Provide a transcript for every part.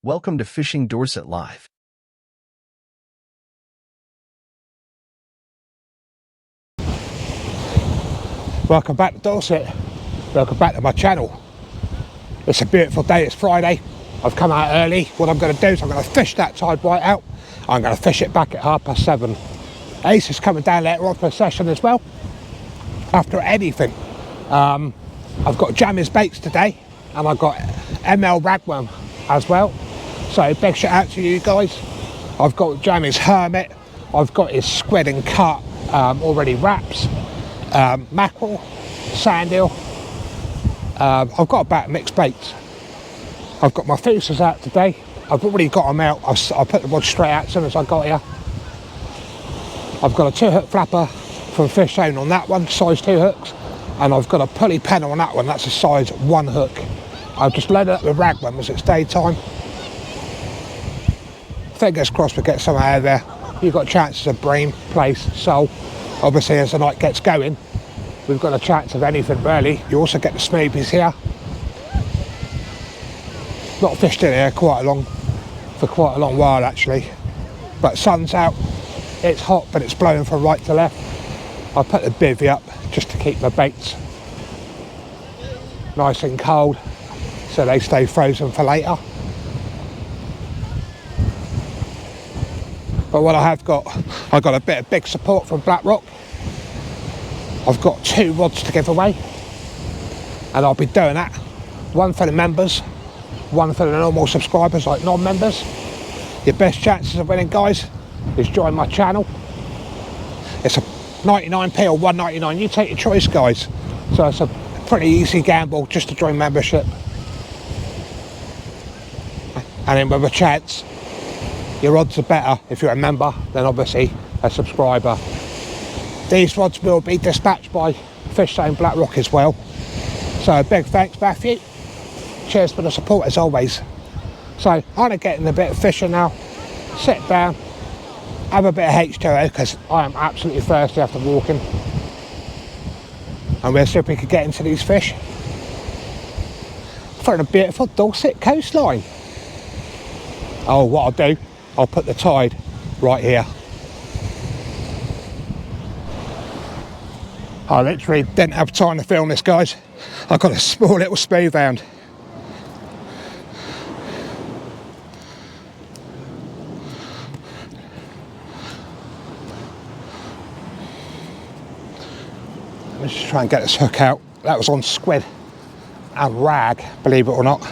Welcome to Fishing Dorset Live. Welcome back to Dorset. Welcome back to my channel. It's a beautiful day, it's Friday. I've come out early. What I'm going to do is I'm going to fish that tide right out. I'm going to fish it back at 7:30. Ace is coming down later on for a session as well. After anything. I've got Jammys baits today and I've got ML ragworm as well. So big shout out to you guys. I've got Jammys hermit. I've got his squid and cut already wraps. Mackerel, sand eel. I've got about mixed baits. I've got my foosas out today. I've already got them out. I put the rod straight out as soon as I got here. I've got a 2-hook flapper from Fish Zone on that one, size 2 hooks, and I've got a pulley pen on that one. That's a size 1 hook. I've just loaded up with ragworm as it's daytime. Fingers crossed we get some out of there. You've got chances of bream, place, sole. Obviously as the night gets going, we've got a chance of anything really. You also get the smoothies here. Not fished in here for quite a long while actually. But sun's out, it's hot but it's blowing from right to left. I put the bivvy up just to keep my baits nice and cold so they stay frozen for later. But what I've got a bit of big support from Blackrock. I've got 2 rods to give away and I'll be doing that. One for the members, one for the normal subscribers like non-members. Your best chances of winning, guys, is join my channel. It's a 99p or 1.99, you take your choice, guys. So it's a pretty easy gamble just to join membership. And then with a chance, your odds are better if you're a member than obviously a subscriber. These rods will be dispatched by Fish Zone Blackrock as well. So a big thanks, Matthew. Cheers for the support as always. So I'm gonna get in a bit of fishing now. Sit down, have a bit of H2O because I am absolutely thirsty after walking. And we'll see if we can get into these fish. For a beautiful Dorset coastline. Oh, what I'll do, I'll put the tide right here. I literally didn't have time to film this, guys. I've got a small little smooth hound. Let's just try and get this hook out. That was on squid and rag, believe it or not.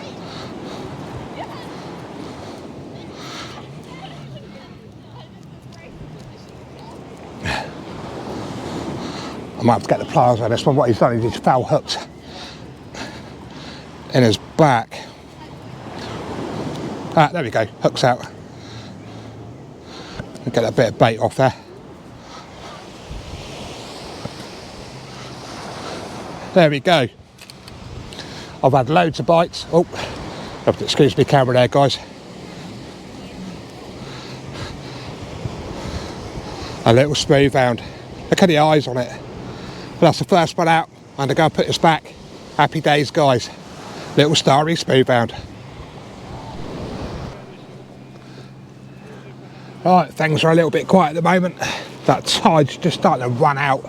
I might have to get the pliers on this one. What he's done is he's foul hooked in his back. Ah, there we go, hook's out. Get a bit of bait off there. There we go. I've had loads of bites. Oh, have to excuse me camera there, guys. A little smooth hound. Look at the eyes on it. That's the first one out. I'm gonna go put this back. Happy days, guys. Little starry smooth hound. Right, things are a little bit quiet at the moment. That tide's just starting to run out.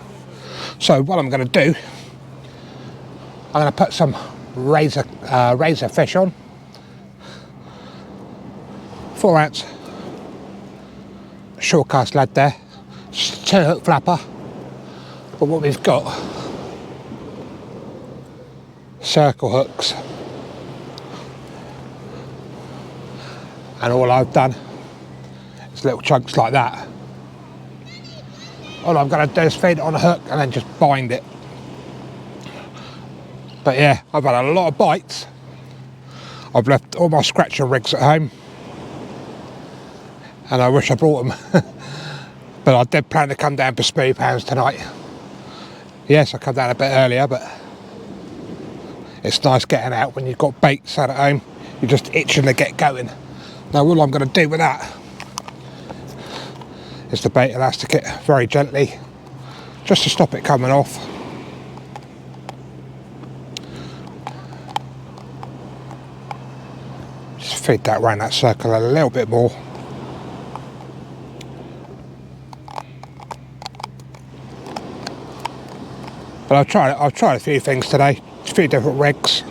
So what I'm gonna do, I'm gonna put some razor fish on. 4 ounce short cast lead there. 2-hook flapper. But what we've got, circle hooks, and all I've done is little chunks like that. All I'm going to do is feed it on a hook and then just bind it. But yeah, I've had a lot of bites. I've left all my scratcher rigs at home and I wish I brought them. But I did plan to come down for smooth hounds tonight. Yes, I come down a bit earlier, but it's nice getting out when you've got bait sat at home. You're just itching to get going. Now all I'm going to do with that is the bait elastic it very gently, just to stop it coming off. Just feed that around that circle a little bit more. But I've tried a few things today, a few different rigs.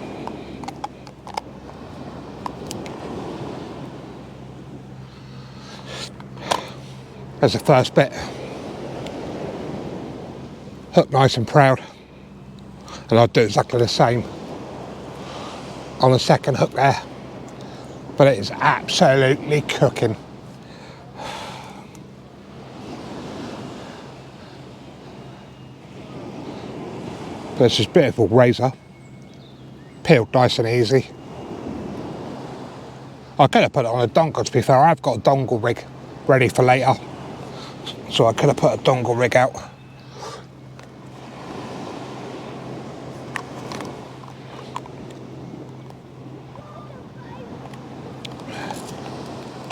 There's the first bit. Hook nice and proud. And I'll do exactly the same on the second hook there. But it is absolutely cooking. There's this beautiful razor, peeled nice and easy. I could have put it on a dongle, to be fair. I've got a dongle rig ready for later, so I could have put a dongle rig out.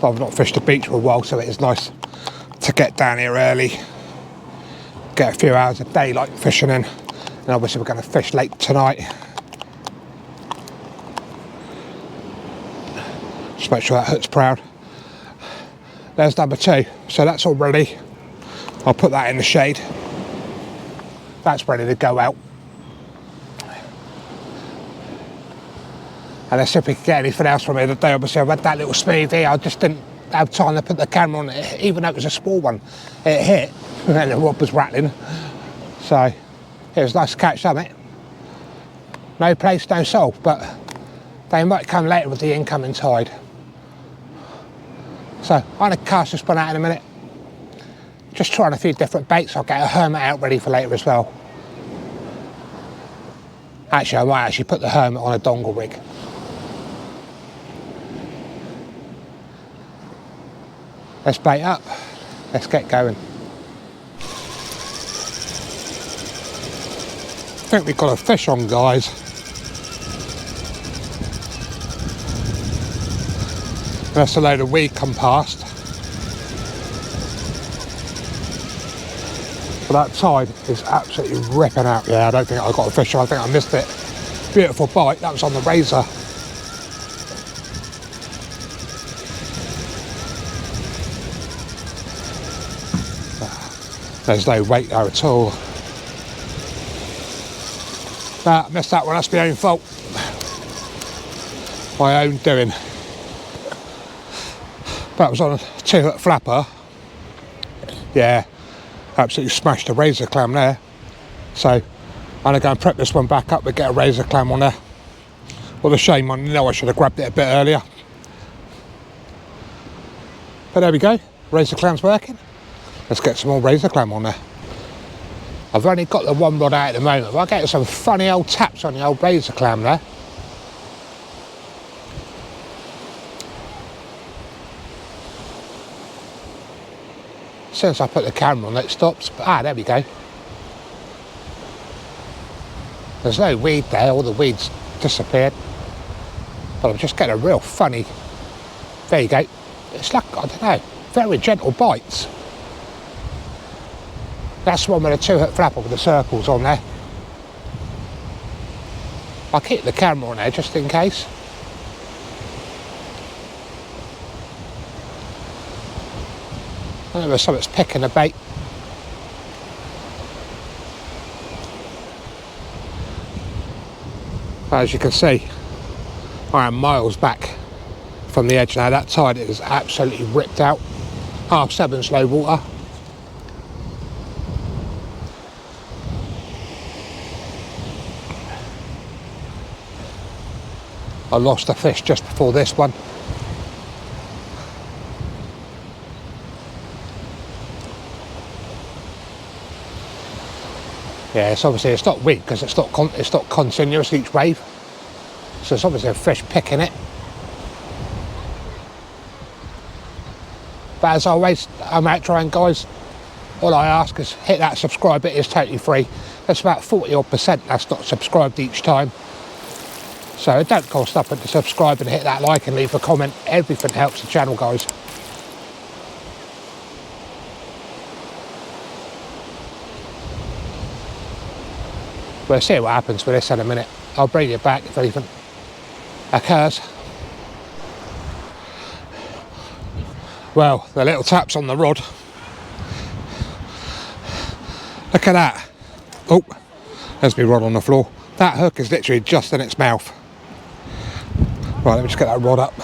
I've not fished the beach for a while, so it is nice to get down here early, get a few hours of daylight fishing in. And obviously we're going to fish late tonight. Just make sure that hook's proud. There's number 2, so that's all ready. I'll put that in the shade. That's ready to go out. And let's see if we can get anything else from it today. Obviously I've had that little smoothie, I just didn't have time to put the camera on it, even though it was a small one. It hit, and the rod was rattling. So it was nice to catch something. No place, no soul, but they might come later with the incoming tide. So I'm going to cast this one out in a minute. Just trying a few different baits. I'll get a hermit out ready for later as well. Actually, I might actually put the hermit on a dongle rig. Let's bait up. Let's get going. I think we've got a fish on, guys. That's a load of weed come past. But that tide is absolutely ripping out. Yeah, I don't think I got a fish on. I think I missed it. Beautiful bite. That was on the razor. There's no weight there at all. Nah, missed that one, that's my own fault. My own doing. That was on a 2-hook flapper. Yeah, absolutely smashed a razor clam there. So I'm gonna go and prep this one back up and get a razor clam on there. Well, a shame, I know I should have grabbed it a bit earlier. But there we go, razor clam's working. Let's get some more razor clam on there. I've only got the one rod out at the moment, but I get some funny old taps on the old razor clam there. As soon as I put the camera on, it stops. Ah, there we go. There's no weed there, all the weeds disappeared. But I'm just getting a real funny, there you go. It's like, I don't know, very gentle bites. That's the one with a 2-hook flapper with the circles on there. I'll keep the camera on there just in case. I don't know if something's picking the bait. As you can see, I am miles back from the edge now. That tide is absolutely ripped out. 7:30 low water. I lost a fish just before this one. Yeah, it's obviously, it's not weak because it's not continuous each wave. So it's obviously a fish picking it. But as always, I'm out trying, guys. All I ask is hit that subscribe button. It's totally free. That's about 40% that's not subscribed each time. So it don't cost nothing to subscribe and hit that like and leave a comment. Everything helps the channel, guys. We'll see what happens with this in a minute. I'll bring you back if anything occurs. Well, the little taps on the rod. Look at that. Oh, there's my rod on the floor. That hook is literally just in its mouth. Right, let me just get that rod up.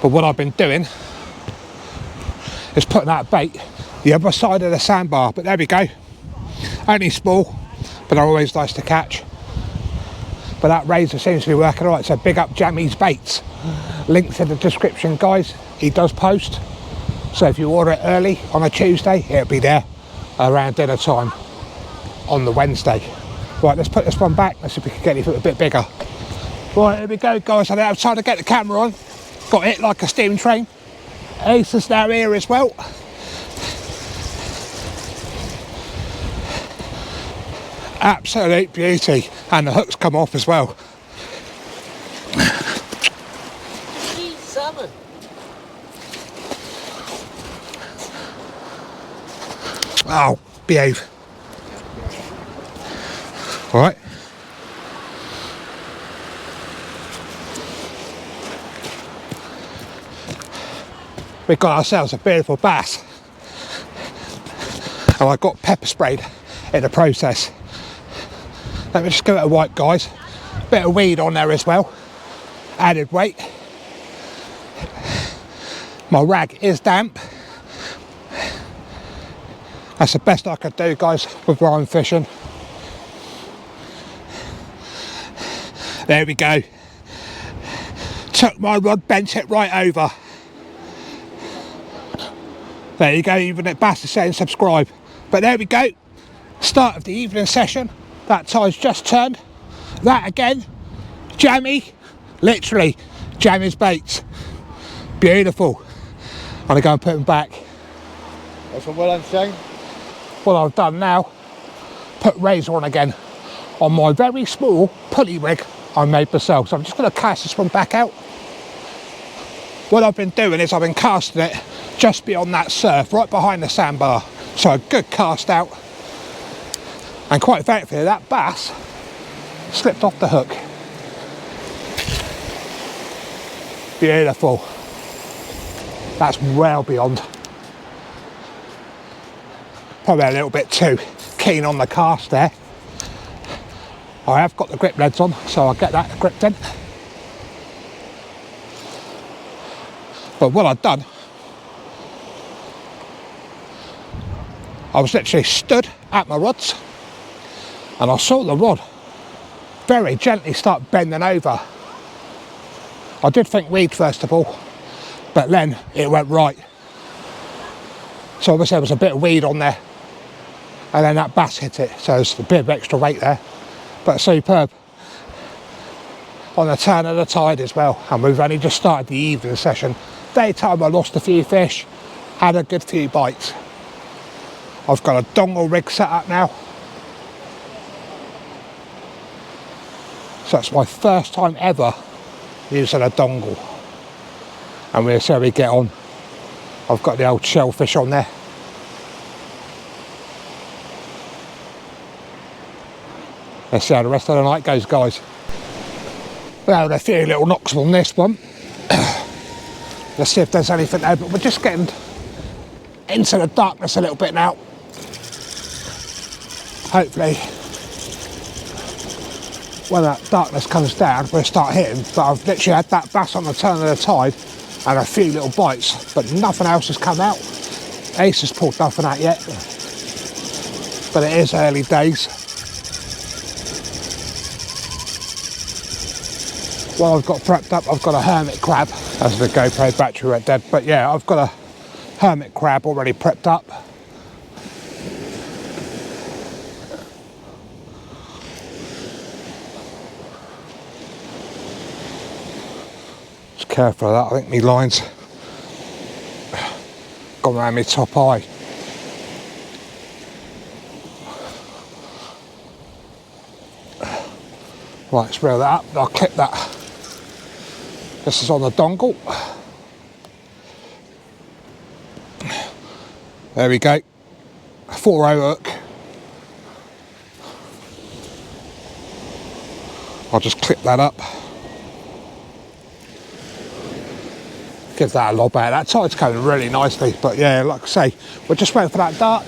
But what I've been doing is putting that bait the other side of the sandbar. But there we go. Only small, but they're always nice to catch. But that razor seems to be working alright, so big up Jammys baits. Links in the description, guys. He does post, so if you order it early on a Tuesday, it'll be there around dinner time on the Wednesday. Right, let's put this one back. Let's see if we can get anything a bit bigger. Right, here we go, guys. I don't have time to get the camera on. Got it like a steam train. Ace is now here as well. Absolute beauty, and the hook's come off as well. Salmon. Oh, behave. All right. We've got ourselves a beautiful bass, and I got pepper sprayed in the process. Let me just give it a wipe, guys. Bit of weed on there as well, added weight. My rag is damp. That's the best I could do, guys, with where I'm fishing. There we go. Took my rod, bent it right over. There you go, even at Bass is saying subscribe. But there we go. Start of the evening session. That tide's just turned. That again, jammy, literally, Jammy's baits. Beautiful. I'm gonna go and put them back. That's what I'm saying. What I've done now, put razor on again on my very small pulley rig I made myself. So I'm just gonna cast this one back out. What I've been doing is I've been casting it just beyond that surf, right behind the sandbar. So a good cast out. And quite thankfully, that bass slipped off the hook. Beautiful. That's well beyond. Probably a little bit too keen on the cast there. I have got the grip leads on, so I'll get that gripped in. But what I've done, I was literally stood at my rods and I saw the rod very gently start bending over. I did think weed first of all, but then it went right. So obviously there was a bit of weed on there, and then that bass hit it, so there's a bit of extra weight there, but superb. On the turn of the tide as well, and we've only just started the evening session. Daytime I lost a few fish, had a good few bites. I've got a dongle rig set up now. So that's my first time ever using a dongle. And we'll see how we get on. I've got the old shellfish on there. Let's see how the rest of the night goes, guys. We had a few little knocks on this one. Let's see if there's anything there, but we're just getting into the darkness a little bit now. Hopefully, when that darkness comes down, we'll start hitting. But I've literally had that bass on the turn of the tide and a few little bites, but nothing else has come out. Ace has pulled nothing out yet, but it is early days. Well, I've got prepped up, I've got a hermit crab, as the GoPro battery went dead, but yeah, I've got a hermit crab already prepped up. Just careful of that, I think my line's gone around my top eye. Right, let's reel that up, I'll clip that. This is on the dongle. There we go. 4-0 hook. I'll just clip that up. Give that a lob out. That tide's coming really nicely, but yeah, like I say, we're just waiting for that dark.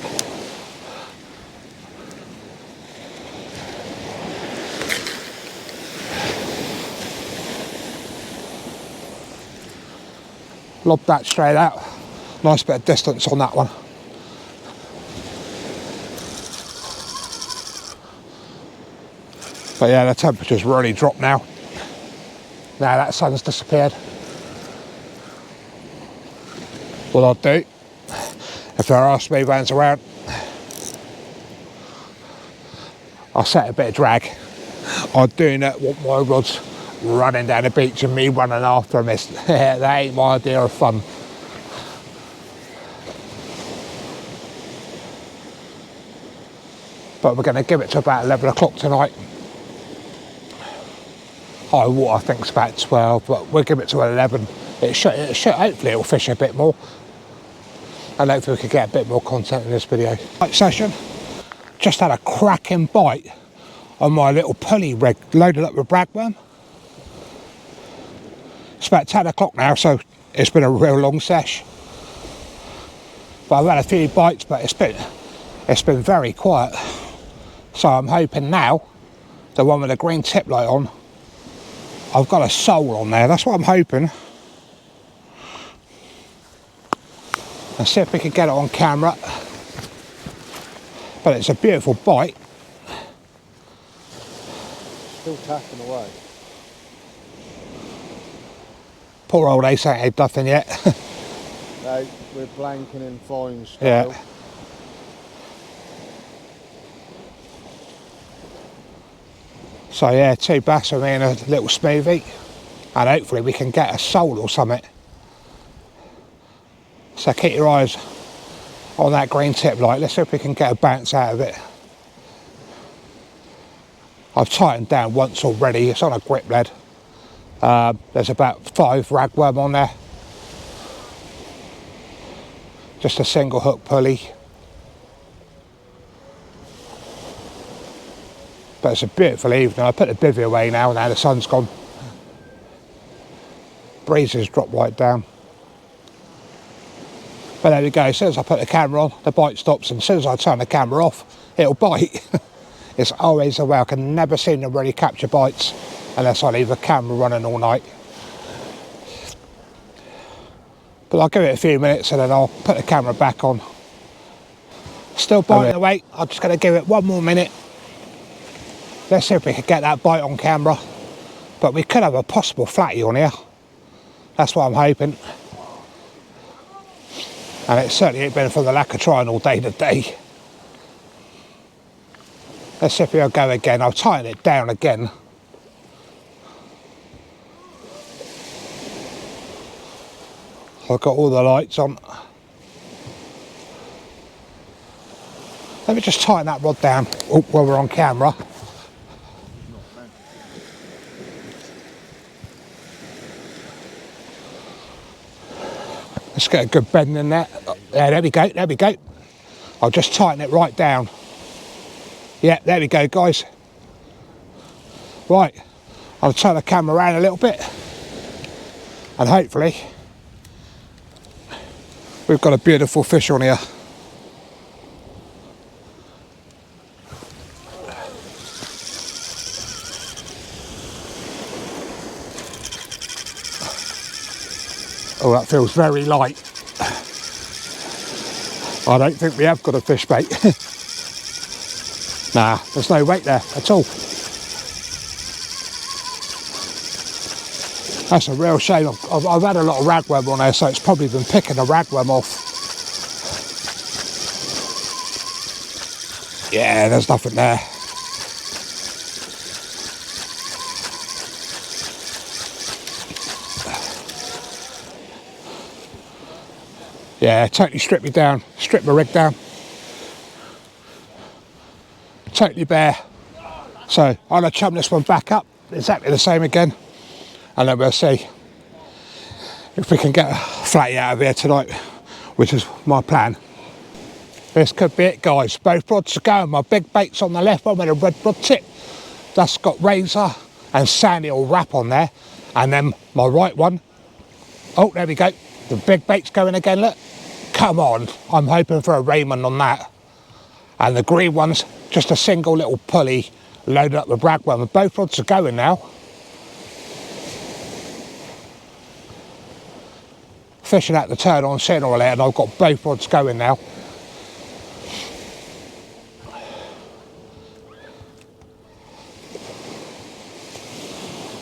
Lob that straight out. Nice bit of distance on that one. But yeah, the temperature's really dropped now. Now that sun's disappeared. What I'll do, if there are smooth ones around, I'll set a bit of drag. I do not want my rods running down the beach and me running after them. That ain't my idea of fun. But we're going to give it to about 11 o'clock tonight. High water I think it's about 12, but we'll give it to 11. Hopefully it'll fish a bit more. And hopefully we can get a bit more content in this video. Night session. Just had a cracking bite on my little pulley rig loaded up with ragworm. It's about 10 o'clock now, so it's been a real long sesh. But I've had a few bites, but it's been very quiet. So I'm hoping now, the one with the green tip light on, I've got a sole on there. That's what I'm hoping. Let's see if we can get it on camera. But it's a beautiful bite. Still tapping away. Poor old Ace ain't had nothing yet. No, we're blanking in fine style. Yeah. So yeah, 2 bass for me and a little smoothie. And hopefully we can get a sole or something. So keep your eyes on that green tip light. Let's see if we can get a bounce out of it. I've tightened down once already. It's on a grip lead. There's about 5 ragworm on there. Just a single hook pulley. But it's a beautiful evening. I put the bivvy away now the sun's gone. Breeze has dropped right down. But there we go, as soon as I put the camera on, the bite stops, and as soon as I turn the camera off, it'll bite. It's always the way. I can never seem to really capture bites unless I leave the camera running all night. But I'll give it a few minutes and then I'll put the camera back on. Still biting away. I'm just going to give it one more minute. Let's see if we can get that bite on camera. But we could have a possible flatty on here. That's what I'm hoping. And it certainly ain't been from the lack of trying all day today. Let's see if we'll go again. I'll tighten it down again. I've got all the lights on. Let me just tighten that rod down while we're on camera. Let's get a good bend in there. There we go, there we go. I'll just tighten it right down. Yeah, there we go, guys. Right, I'll turn the camera around a little bit. And hopefully, we've got a beautiful fish on here. Oh, that feels very light. I don't think we have got a fish bait. Nah, there's no weight there at all. That's a real shame. I've had a lot of ragworm on there, so it's probably been picking the ragworm off. Yeah, there's nothing there. Yeah, totally stripped me down, stripped my rig down. Totally bare. So I'm going to chum this one back up, exactly the same again. And then we'll see if we can get a flatty out of here tonight, which is my plan. This could be it, guys. Both rods are going. My big bait's on the left one with a red rod tip. That's got razor. and sandy will wrap on there. And then my right one, oh, there we go. The big bait's going again, look. Come on, I'm hoping for a Raymond on that. And the green one's just a single little pulley loaded up with ragworm. Both rods are going now. Fishing at the turn on signal there, and I've got both rods going now.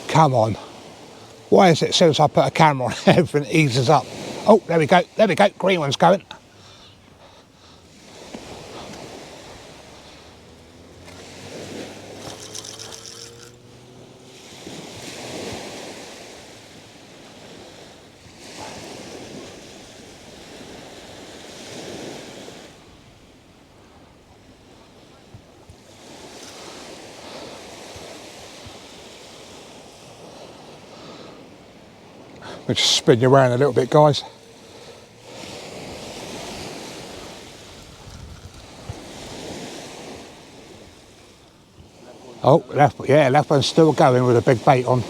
Come on. Why is it as soon as I put a camera on, everything eases up? Oh, there we go, green one's going. I'll just spin you around a little bit, guys. Oh, left one's still going with a big bait on.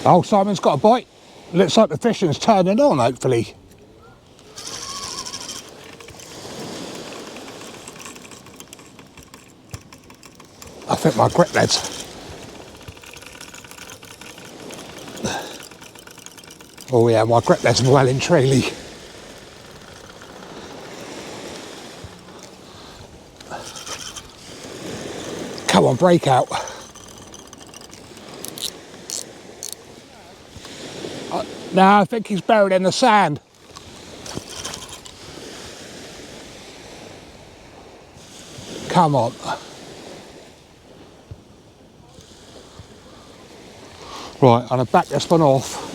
Oh, Simon's got a bite. Looks like the fishing's turning on, hopefully. I think my grip lead's. Oh yeah, my grip lead's well and truly. Come on, break out. No, I think he's buried in the sand. Come on. Right, I'm going to back this one off.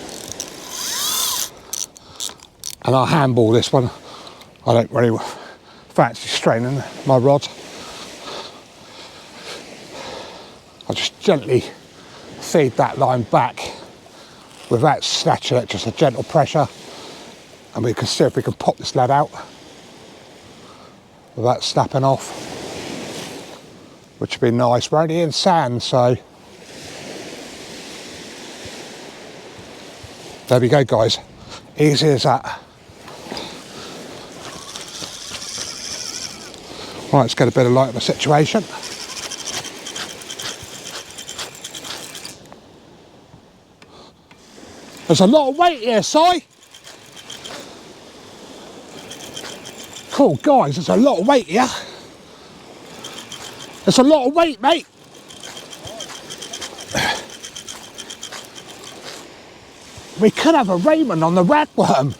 And I'll handball this one. I don't really fancy straining my rod. I'll just gently feed that line back without snatching it, just a gentle pressure. And we can see if we can pop this lead out without snapping off, which would be nice. We're only in sand, so there we go, guys. Easy as that. Right, let's get a bit of light on the situation. There's a lot of weight here, Si. Cool, guys, there's a lot of weight here. There's a lot of weight, mate. We could have a Raymond on the ragworm.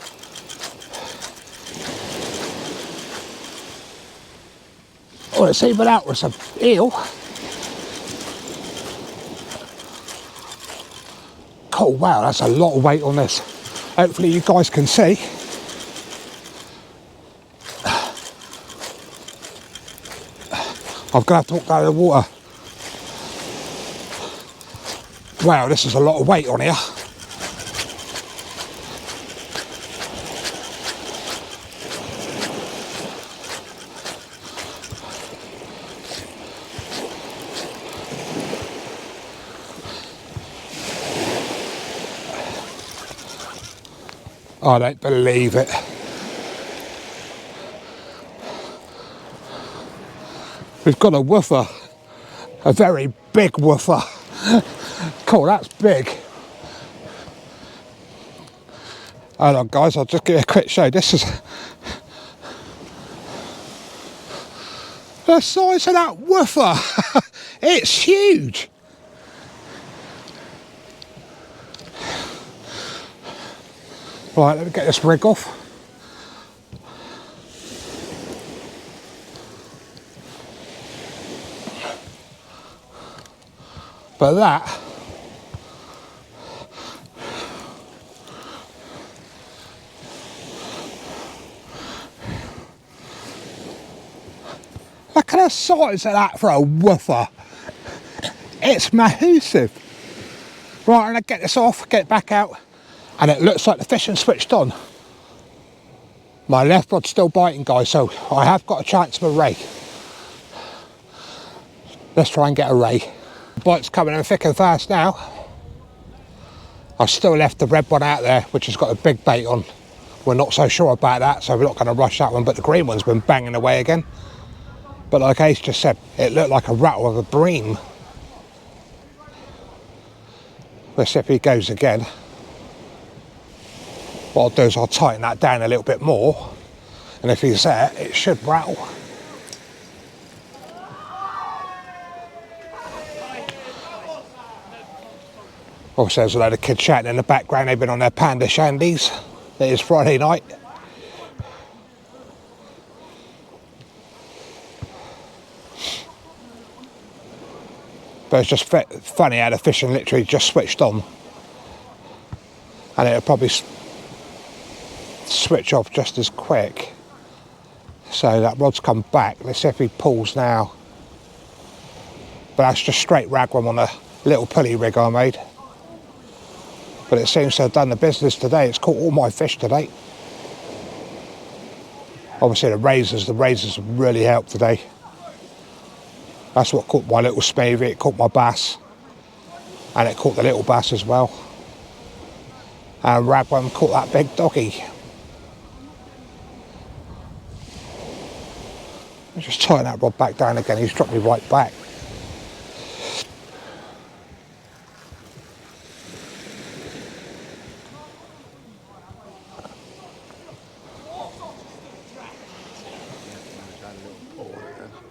Or it's even out with some eel. Oh wow, that's a lot of weight on this. Hopefully you guys can see. I'm gonna have to walk down the water. Wow, this is a lot of weight on here. I don't believe it. We've got a woofer, a very big woofer. Cool, that's big. Hold on, guys, I'll just give you a quick show. This is the size of that woofer. It's huge. Right, let me get this rig off. But that look at the size of that for a woofer. It's massive. Right, I'm gonna get this off, get it back out. And it looks like the fishing switched on. My left rod's still biting, guys, so I have got a chance of a ray. Let's try and get a ray. The bite's coming in thick and fast now. I've still left the red one out there, which has got a big bait on. We're not so sure about that, so we're not going to rush that one, but the green one's been banging away again. But like Ace just said, it looked like a rattle of a bream. Let's see if he goes again. What I'll do is I'll tighten that down a little bit more, and if he's there, it should rattle. Obviously there's a load of kids shouting in the background. They've been on their panda shandies. It is Friday night. But it's just funny how the fishing literally just switched on. And it'll probably switch off just as quick. So that rod's come back. Let's see if he pulls now. But that's just straight ragworm on a little pulley rig I made. But it seems to have done the business today. It's caught all my fish today. Obviously the razors have really helped today. That's what caught my little smavy, it caught my bass. And it caught the little bass as well. And ragworm caught that big doggy. Let's just tighten that rod back down again. He's dropped me right back.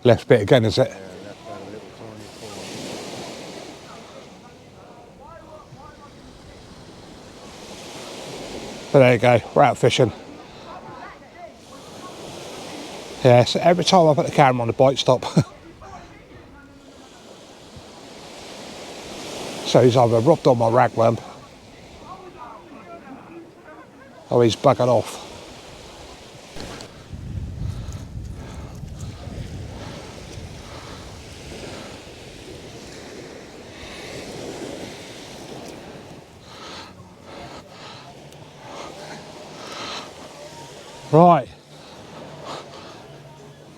Left bit again, is it? Yeah, left had a little tiny pull. So there you go, we're out fishing. Yeah, so every time I put the camera on the bite stop. So he's either rubbed on my ragworm or he's buggered off. Right,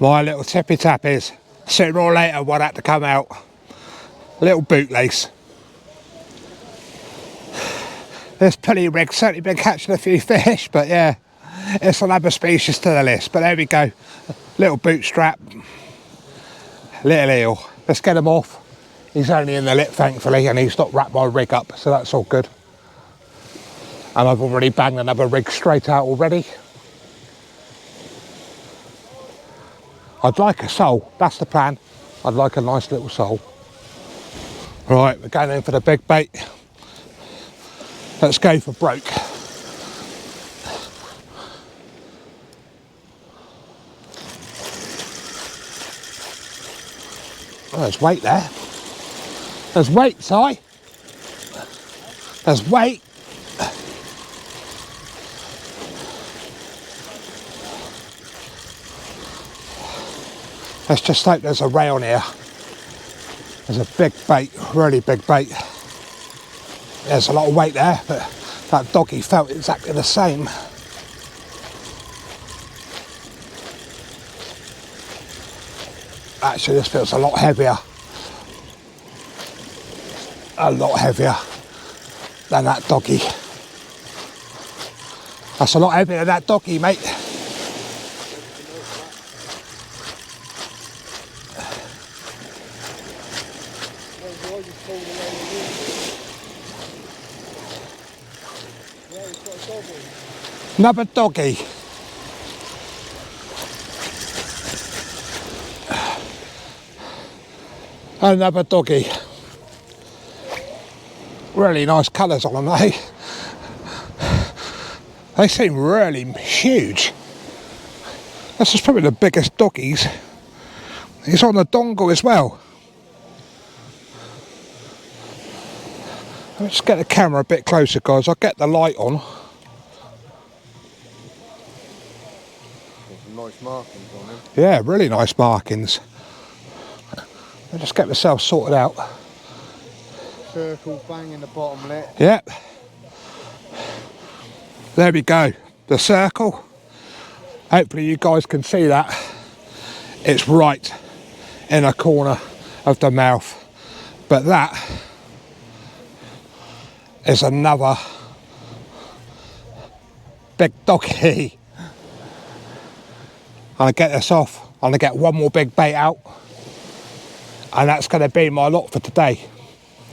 my little tippy tappies. Sooner or later one had to come out. Little bootlace. This pulley rig's certainly been catching a few fish, but yeah, it's another species to the list. But there we go, little bootstrap, little eel. Let's get him off. He's only in the lip thankfully, and he's not wrapped my rig up, so that's all good. And I've already banged another rig straight out already. I'd like a sole, that's the plan. I'd like a nice little sole. Right, we're going in for the big bait. Let's go for broke. Oh, there's weight there. There's weight, Si. There's weight. Let's just hope there's a ray on here. There's a big bait, really big bait. There's a lot of weight there, but that doggy felt exactly the same. Actually, this feels a lot heavier. A lot heavier than that doggy. That's a lot heavier than that doggy, mate. Another doggy. Another doggy. Really nice colours on them, eh? They seem really huge. This is probably the biggest doggies. He's on the dongle as well. Let's get the camera a bit closer, guys. I'll get the light on. Some nice markings on him. Yeah, really nice markings. I'll just get myself sorted out. Circle bang in the bottom lip. Yep. There we go. The circle. Hopefully you guys can see that. It's right in a corner of the mouth. But that is another big doggy. I'm going to get this off. I'm going to get one more big bait out, and that's going to be my lot for today.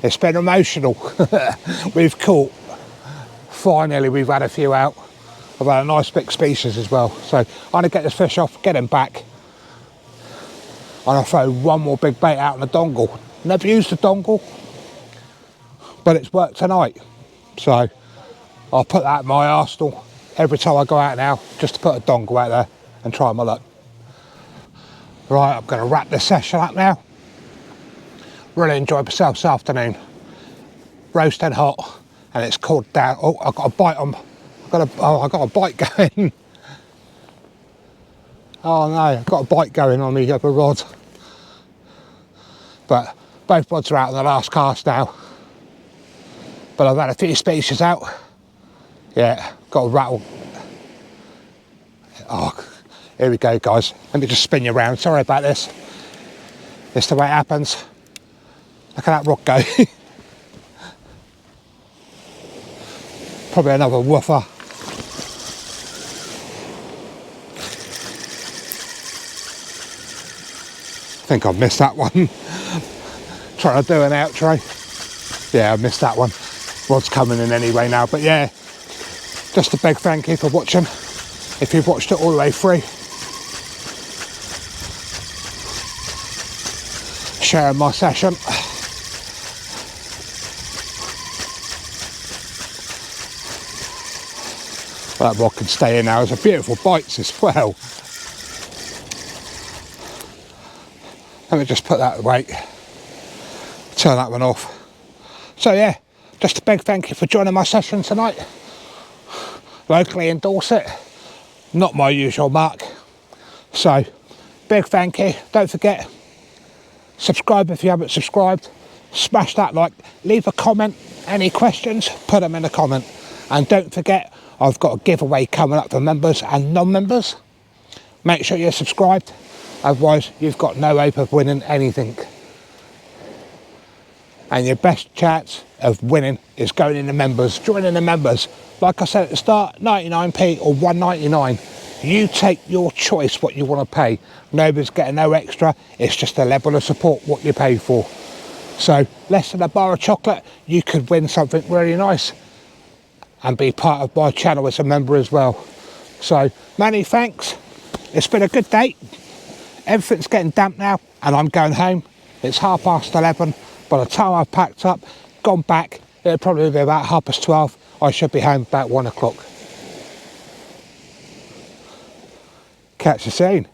It's been emotional. We've caught, finally we've had a few out. I've had a nice big species as well. So I'm going to get this fish off, get him back, and I'll throw one more big bait out in the dongle. Never used the dongle, but it's worked tonight. So I'll put that in my arsenal every time I go out now, just to put a dongle out there and try my luck. Right, I'm going to wrap this session up now. Really enjoyed myself this afternoon. Roasting hot, and it's cooled down. Oh, I got a bite on. I got a bite going. Oh no, I've got a bite going on the other rod. But both rods are out on the last cast now. But I've had a few species out. Yeah, got a rattle. Oh, here we go, guys. Let me just spin you around. Sorry about this. It's the way it happens. Look at that rock go. Probably another woofer. I think I've missed that one. Trying to do an outro. Yeah, I missed that one. Rod's coming in anyway now, but yeah, just a big thank you for watching. If you've watched it all the way through, sharing my session. That rod can stay in now. There's a beautiful bites as well. Let me just put that away. Turn that one off. So yeah, just a big thank you for joining my session tonight. Locally in Dorset. Not my usual mark. So, big thank you. Don't forget, subscribe if you haven't subscribed. Smash that like. Leave a comment. Any questions, put them in the comment. And don't forget, I've got a giveaway coming up for members and non-members. Make sure you're subscribed. Otherwise, you've got no hope of winning anything. And your best chance of winning is going in the members, joining the members. Like I said at the start, 99p or 1.99. You take your choice what you want to pay. Nobody's getting no extra. It's just a level of support what you pay for. So less than a bar of chocolate, you could win something really nice and be part of my channel as a member as well. So many thanks. It's been a good day. Everything's getting damp now and I'm going home. It's 11:30. By the time I've packed up, gone back, it'll probably be about 12:30. I should be home about 1 o'clock. Catch you soon.